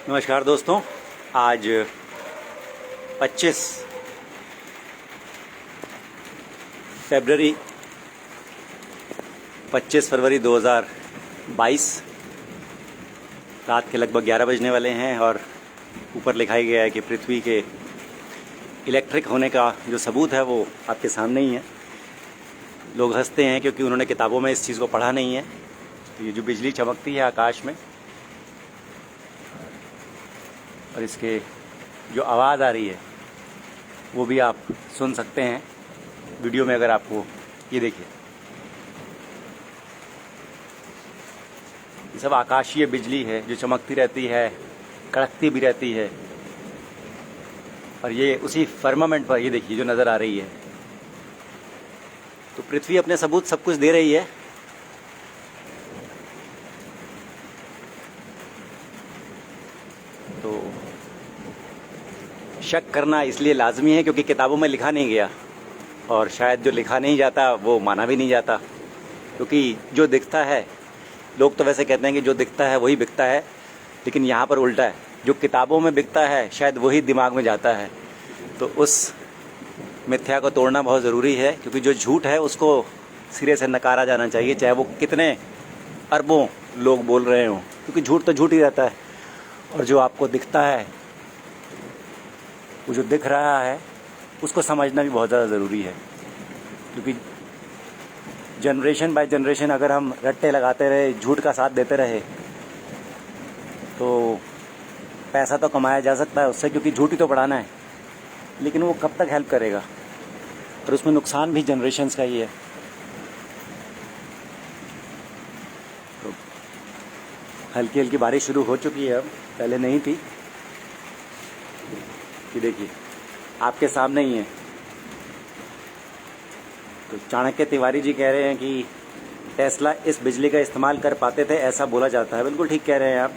नमस्कार दोस्तों, आज 25 फरवरी 2022 रात के लगभग 11 बजने वाले हैं और ऊपर लिखा ही गया है कि पृथ्वी के इलेक्ट्रिक होने का जो सबूत है वो आपके सामने ही है। लोग हंसते हैं क्योंकि उन्होंने किताबों में इस चीज़ को पढ़ा नहीं है। तो ये जो बिजली चमकती है आकाश में और इसके जो आवाज़ आ रही है वो भी आप सुन सकते हैं वीडियो में। अगर आपको ये देखिए, ये सब आकाशीय बिजली है जो चमकती रहती है, कड़कती भी रहती है। और ये उसी फर्मामेंट पर ये देखिए जो नज़र आ रही है। तो पृथ्वी अपने सबूत सब कुछ दे रही है। तो शक करना इसलिए लाजमी है क्योंकि किताबों में लिखा नहीं गया और शायद जो लिखा नहीं जाता वो माना भी नहीं जाता। क्योंकि जो दिखता है, लोग तो वैसे कहते हैं कि जो दिखता है वही बिकता है, लेकिन यहाँ पर उल्टा है। जो किताबों में बिकता है शायद वही दिमाग में जाता है। तो उस मिथ्या को तोड़ना बहुत ज़रूरी है, क्योंकि जो झूठ है उसको सिरे से नकारा जाना चाहिए, चाहे वो कितने अरबों लोग बोल रहे हों, क्योंकि झूठ तो झूठ ही रहता है। और जो आपको दिखता है, वो जो दिख रहा है उसको समझना भी बहुत ज़्यादा ज़रूरी है। क्योंकि जनरेशन बाय जनरेशन अगर हम रट्टे लगाते रहे, झूठ का साथ देते रहे, तो पैसा तो कमाया जा सकता है उससे, क्योंकि झूठ ही तो बढ़ाना है, लेकिन वो कब तक हेल्प करेगा। और उसमें नुकसान भी जनरेशन्स का ही है। तो हल्की हल्की बारिश शुरू हो चुकी है, अब पहले नहीं थी। कि देखिए आपके सामने ही है। तो चाणक्य तिवारी जी कह रहे हैं कि टेस्ला इस बिजली का इस्तेमाल कर पाते थे, ऐसा बोला जाता है। बिल्कुल ठीक कह रहे हैं आप।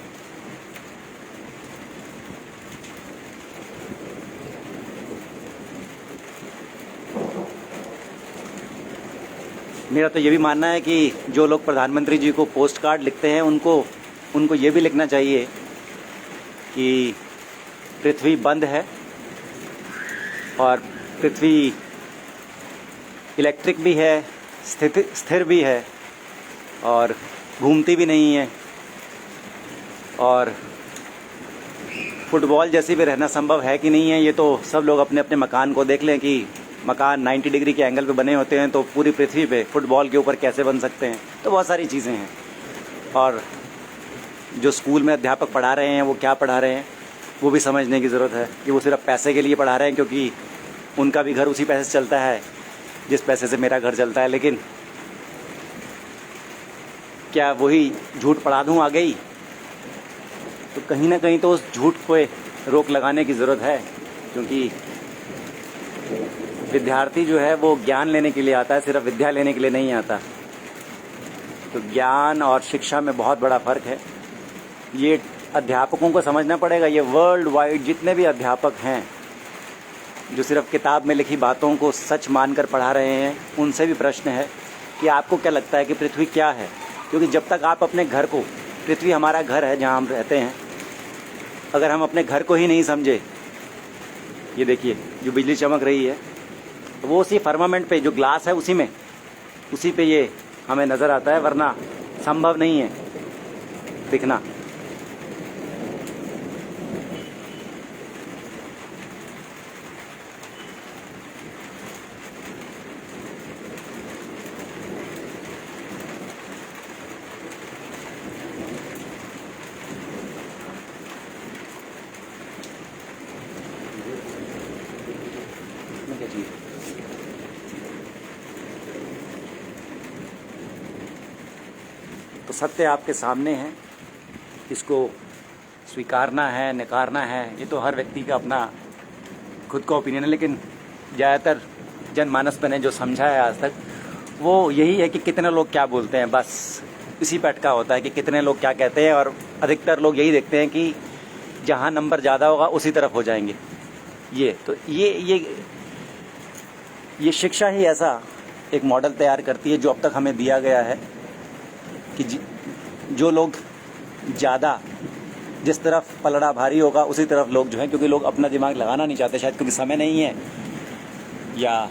मेरा तो ये भी मानना है कि जो लोग प्रधानमंत्री जी को पोस्ट कार्ड लिखते हैं उनको ये भी लिखना चाहिए कि पृथ्वी बंद है और पृथ्वी इलेक्ट्रिक भी है, स्थिर भी है और घूमती भी नहीं है। और फुटबॉल जैसी भी रहना संभव है कि नहीं है, ये तो सब लोग अपने अपने मकान को देख लें कि मकान 90 डिग्री के एंगल पे बने होते हैं, तो पूरी पृथ्वी पे फुटबॉल के ऊपर कैसे बन सकते हैं। तो बहुत सारी चीज़ें हैं। और जो स्कूल में अध्यापक पढ़ा रहे हैं वो क्या पढ़ा रहे हैं वो भी समझने की ज़रूरत है कि वो सिर्फ पैसे के लिए पढ़ा रहे हैं, क्योंकि उनका भी घर उसी पैसे से चलता है जिस पैसे से मेरा घर चलता है। लेकिन क्या वही झूठ पढ़ा दूँ आ गई? तो कहीं ना कहीं तो उस झूठ पे रोक लगाने की ज़रूरत है, क्योंकि विद्यार्थी जो है वो ज्ञान लेने के लिए आता है, सिर्फ विद्या लेने के लिए नहीं आता। तो ज्ञान और शिक्षा में बहुत बड़ा फ़र्क है। ये अध्यापकों को समझना पड़ेगा। ये वर्ल्ड वाइड जितने भी अध्यापक हैं जो सिर्फ किताब में लिखी बातों को सच मानकर पढ़ा रहे हैं, उनसे भी प्रश्न है कि आपको क्या लगता है कि पृथ्वी क्या है? क्योंकि जब तक आप अपने घर को, पृथ्वी हमारा घर है जहाँ हम रहते हैं, अगर हम अपने घर को ही नहीं समझे, ये देखिए जो बिजली चमक रही है वो उसी फर्मामेंट पे जो ग्लास है उसी पे ये हमें नज़र आता है, वरना संभव नहीं है दिखना। तो सत्य आपके सामने है, इसको स्वीकारना है, नकारना है, ये तो हर व्यक्ति का अपना खुद का ओपिनियन है। लेकिन ज़्यादातर जनमानस मैंने जो समझा है आज तक वो यही है कि कितने लोग क्या बोलते हैं, बस इसी पे अटका होता है कि कितने लोग क्या कहते हैं। और अधिकतर लोग यही देखते हैं कि जहाँ नंबर ज़्यादा होगा उसी तरफ हो जाएंगे। ये शिक्षा ही ऐसा एक मॉडल तैयार करती है जो अब तक हमें दिया गया है कि जो लोग ज़्यादा जिस तरफ पलड़ा भारी होगा उसी तरफ लोग जो है, क्योंकि लोग अपना दिमाग लगाना नहीं चाहते, शायद क्योंकि समय नहीं है या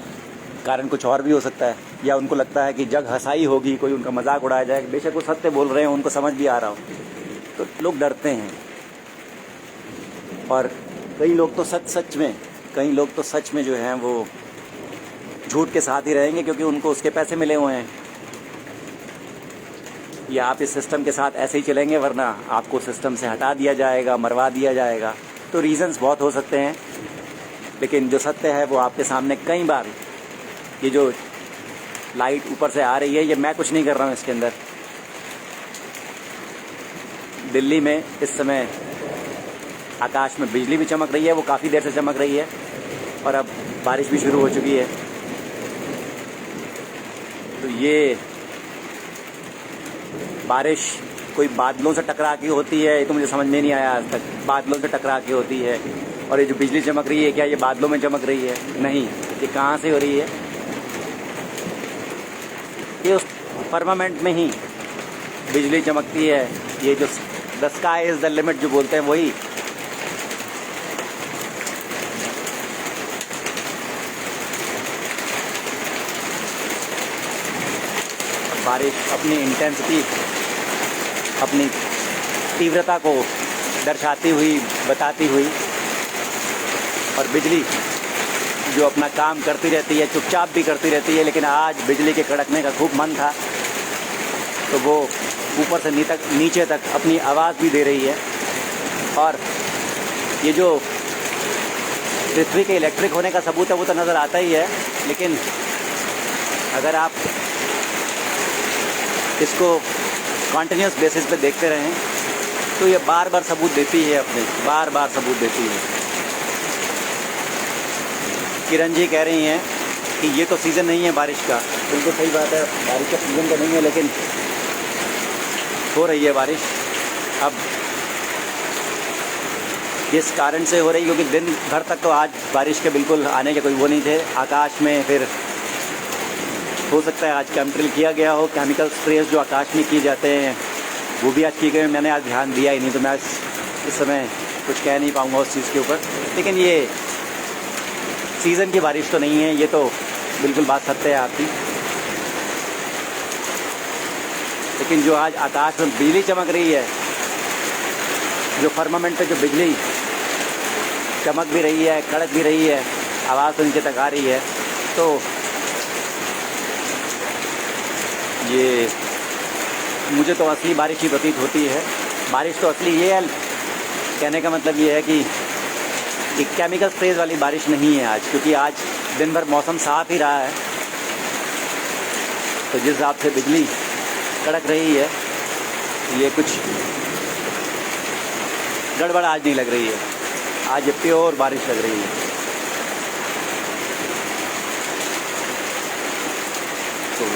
कारण कुछ और भी हो सकता है, या उनको लगता है कि जग हंसाई होगी, कोई उनका मजाक उड़ाया जाए। बेशक वो सत्य बोल रहे हैं, उनको समझ भी आ रहा हो, तो लोग डरते हैं। और कई लोग तो कई लोग तो सच में जो हैं वो झूठ के साथ ही रहेंगे, क्योंकि उनको उसके पैसे मिले हुए हैं। या आप इस सिस्टम के साथ ऐसे ही चलेंगे, वरना आपको सिस्टम से हटा दिया जाएगा, मरवा दिया जाएगा। तो रीज़न्स बहुत हो सकते हैं, लेकिन जो सत्य है वो आपके सामने कई बार, ये जो लाइट ऊपर से आ रही है, ये मैं कुछ नहीं कर रहा हूँ इसके अंदर। दिल्ली में इस समय आकाश में बिजली भी चमक रही है, वो काफ़ी देर से चमक रही है, और अब बारिश भी शुरू हो चुकी है। तो ये बारिश कोई बादलों से टकरा के होती है, ये तो मुझे समझ में नहीं आया आज तक। बादलों से टकरा के होती है, और ये जो बिजली चमक रही है, क्या ये बादलों में चमक रही है? नहीं, ये कहाँ से हो रही है? ये उस फर्मामेंट में ही बिजली चमकती है। ये जो the sky is the limit जो बोलते हैं, वही। बारिश अपनी इंटेंसिटी, अपनी तीव्रता को दर्शाती हुई, बताती हुई, और बिजली जो अपना काम करती रहती है, चुपचाप भी करती रहती है। लेकिन आज बिजली के कड़कने का खूब मन था, तो वो ऊपर से नीचे तक अपनी आवाज़ भी दे रही है। और ये जो पृथ्वी के इलेक्ट्रिक होने का सबूत है, वो तो नज़र आता ही है, लेकिन अगर आप इसको कॉन्टिन्यूस बेसिस पे देखते रहें तो ये बार बार सबूत देती है, बार बार सबूत देती है। किरण जी कह रही हैं कि ये तो सीज़न नहीं है बारिश का। बिल्कुल सही बात है, बारिश का सीज़न तो नहीं है, लेकिन हो रही है बारिश। अब किस कारण से हो रही, क्योंकि दिन भर तक तो आज बारिश के बिल्कुल आने के कोई वो नहीं थे आकाश में। फिर हो सकता है आज केमिकल किया गया हो, केमिकल स्प्रेस जो आकाश में किए जाते हैं वो भी आज किए गए। मैंने आज ध्यान दिया ही नहीं, तो मैं इस समय कुछ कह नहीं पाऊँगा उस चीज़ के ऊपर। लेकिन ये सीज़न की बारिश तो नहीं है, ये तो बिल्कुल बात सत्य है आपकी। लेकिन जो आज आकाश में बिजली चमक रही है, जो फर्मामेंट पे जो बिजली चमक भी रही है, कड़क भी रही है, आवाज़ तो नीचे तक आ रही है, तो ये मुझे तो असली बारिश ही प्रतीत होती है। बारिश तो असली ये है, कहने का मतलब ये है कि एक केमिकल स्प्रेज वाली बारिश नहीं है आज, क्योंकि आज दिन भर मौसम साफ ही रहा है। तो जिस हिसाब से बिजली कड़क रही है, ये कुछ गड़बड़ आज नहीं लग रही है। आज ये प्योर बारिश लग रही है। तो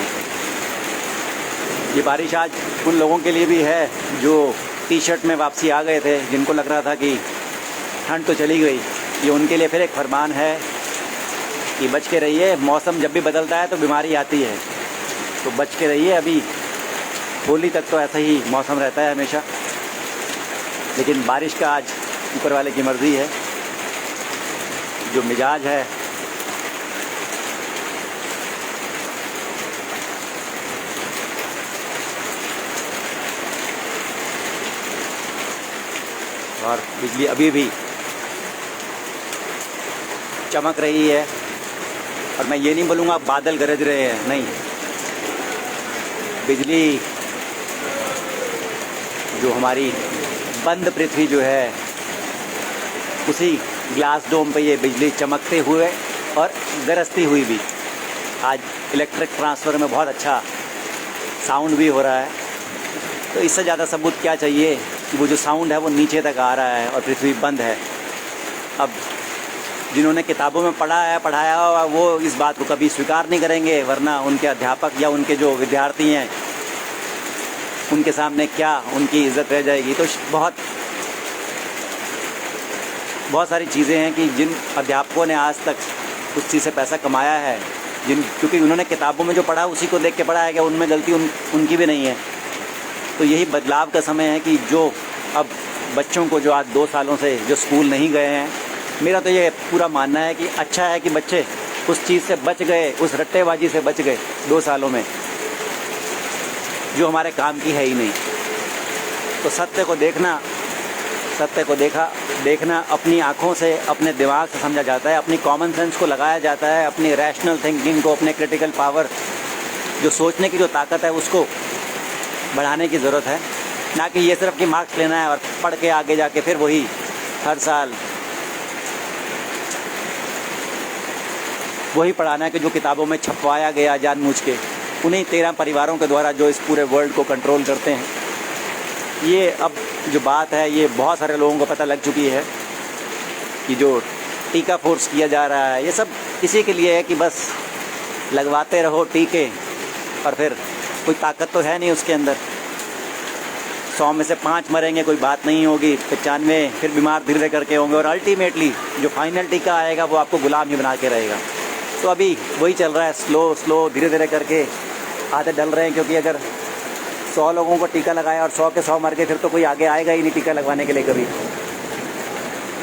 ये बारिश आज उन लोगों के लिए भी है जो टी शर्ट में वापसी आ गए थे, जिनको लग रहा था कि ठंड तो चली गई। ये उनके लिए फिर एक फरमान है कि बच के रहिए। मौसम जब भी बदलता है तो बीमारी आती है, तो बच के रहिए। अभी होली तक तो ऐसा ही मौसम रहता है हमेशा, लेकिन बारिश का आज ऊपर वाले की मर्ज़ी है। जो मिजाज है और बिजली अभी भी चमक रही है। और मैं ये नहीं बोलूँगा बादल गरज रहे हैं, नहीं। बिजली जो हमारी बंद पृथ्वी जो है, उसी ग्लास डोम पे ये बिजली चमकते हुए और गरजती हुई भी। आज इलेक्ट्रिक ट्रांसफ़र में बहुत अच्छा साउंड भी हो रहा है। तो इससे ज़्यादा सबूत क्या चाहिए कि वो जो साउंड है वो नीचे तक आ रहा है और पृथ्वी बंद है। अब जिन्होंने किताबों में पढ़ाया हुआ, वो इस बात को कभी स्वीकार नहीं करेंगे, वरना उनके अध्यापक या उनके जो विद्यार्थी हैं, उनके सामने क्या उनकी इज्जत रह जाएगी। तो बहुत सारी चीज़ें हैं कि जिन अध्यापकों ने आज तक उस चीज़ से पैसा कमाया है, क्योंकि उन्होंने किताबों में जो पढ़ा उसी को देख के पढ़ा है, कि उनमें गलती उनकी भी नहीं है। तो यही बदलाव का समय है कि जो अब बच्चों को जो आज 2 सालों से जो स्कूल नहीं गए हैं, मेरा तो ये पूरा मानना है कि अच्छा है कि बच्चे उस चीज़ से बच गए, उस रट्टेबाजी से बच गए 2 सालों में, जो हमारे काम की है ही नहीं। तो सत्य को देखना, सत्य को देखना अपनी आँखों से, अपने दिमाग से समझा जाता है, अपनी कॉमन सेंस को लगाया जाता है, अपनी रैशनल थिंकिंग को, अपने क्रिटिकल पावर, जो सोचने की जो ताकत है, उसको बढ़ाने की ज़रूरत है। ना कि ये सिर्फ कि मार्क्स लेना है और पढ़ के आगे जाके फिर वही हर साल वही पढ़ाना है कि जो किताबों में छपवाया गया जानबूझ के, उन्हीं 13 परिवारों के द्वारा जो इस पूरे वर्ल्ड को कंट्रोल करते हैं। ये अब जो बात है, ये बहुत सारे लोगों को पता लग चुकी है कि जो टीका फोर्स किया जा रहा है, ये सब इसी के लिए है कि बस लगवाते रहो टीके, और फिर कोई ताकत तो है नहीं उसके अंदर। 100 में से 5 मरेंगे, कोई बात नहीं होगी, 95 फिर बीमार धीरे धीरे करके होंगे, और अल्टीमेटली जो फाइनल टीका आएगा वो आपको गुलाम ही बना के रहेगा। तो अभी वही चल रहा है, स्लो धीरे धीरे करके आधे डल रहे हैं, क्योंकि अगर 100 लोगों को टीका लगाया और 100 के 100 मर गए, फिर तो कोई आगे आएगा ही नहीं टीका लगवाने के लिए कभी।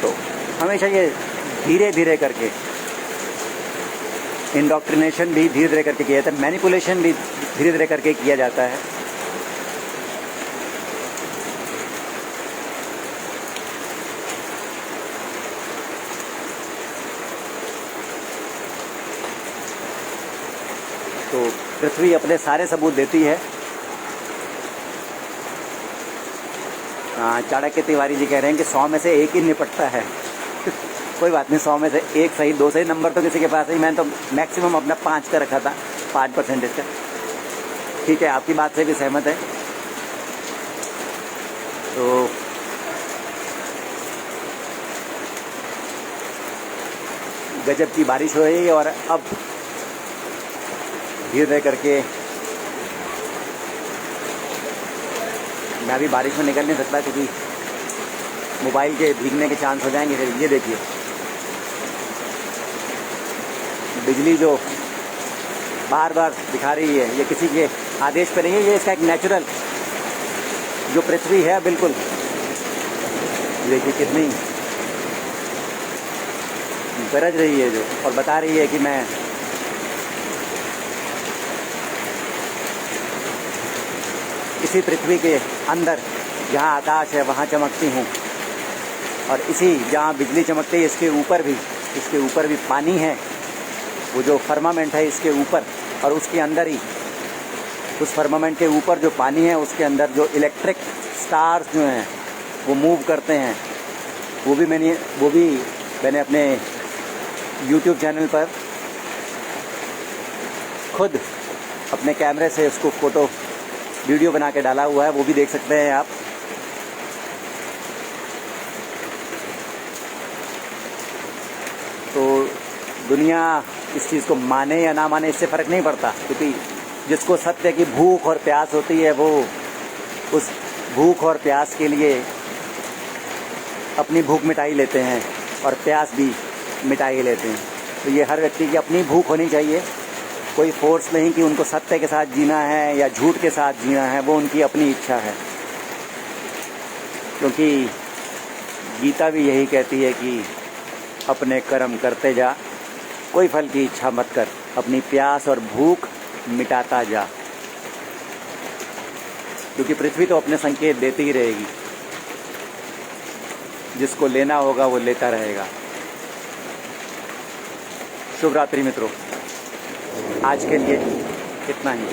तो हमेशा ये धीरे धीरे करके, इंडोक्ट्रिनेशन भी धीरे धीरे करके किया जाता है, मैनिपुलेशन भी धीरे धीरे करके किया जाता है। तो पृथ्वी अपने सारे सबूत देती है। चाणक्य तिवारी जी कह रहे हैं कि 100 में से 1 ही निपटता है। कोई बात नहीं, 100 में से 1 सही, 2 सही, नंबर तो किसी के पास है। मैंने तो मैक्सिमम अपना 5 का रखा था, 5% का। ठीक है, आपकी बात से भी सहमत है। तो गजब की बारिश हो रही है, और अब धीरे धीरे करके मैं अभी बारिश में निकल नहीं सकता, क्योंकि मोबाइल के भीगने के चांस हो जाएंगे। फिर ये देखिए, बिजली जो बार बार दिखा रही है, ये किसी के आदेश पे नहीं है, ये इसका एक नेचुरल जो पृथ्वी है, बिल्कुल देखिए कितनी गरज रही है जो, और बता रही है कि मैं इसी पृथ्वी के अंदर जहाँ आकाश है वहाँ चमकती हूँ, और इसी जहाँ बिजली चमकती है इसके ऊपर भी पानी है। वो जो फर्मामेंट है इसके ऊपर, और उसके अंदर ही, उस फर्मामेंट के ऊपर जो पानी है उसके अंदर जो इलेक्ट्रिक स्टार्स जो हैं वो मूव करते हैं। वो भी मैंने अपने YouTube चैनल पर खुद अपने कैमरे से उसको फोटो वीडियो बना के डाला हुआ है, वो भी देख सकते हैं आप। तो दुनिया इस चीज़ को माने या ना माने, इससे फ़र्क नहीं पड़ता, क्योंकि जिसको सत्य की भूख और प्यास होती है, वो उस भूख और प्यास के लिए अपनी भूख मिटा ही लेते हैं, और प्यास भी मिटा ही लेते हैं। तो ये हर व्यक्ति की अपनी भूख होनी चाहिए, कोई फोर्स नहीं कि उनको सत्य के साथ जीना है या झूठ के साथ जीना है, वो उनकी अपनी इच्छा है। क्योंकि गीता भी यही कहती है कि अपने कर्म करते जा, कोई फल की इच्छा मत कर, अपनी प्यास और भूख मिटाता जा। क्योंकि पृथ्वी तो अपने संकेत देती ही रहेगी, जिसको लेना होगा वो लेता रहेगा। शुभ रात्रि मित्रों, आज के लिए इतना ही।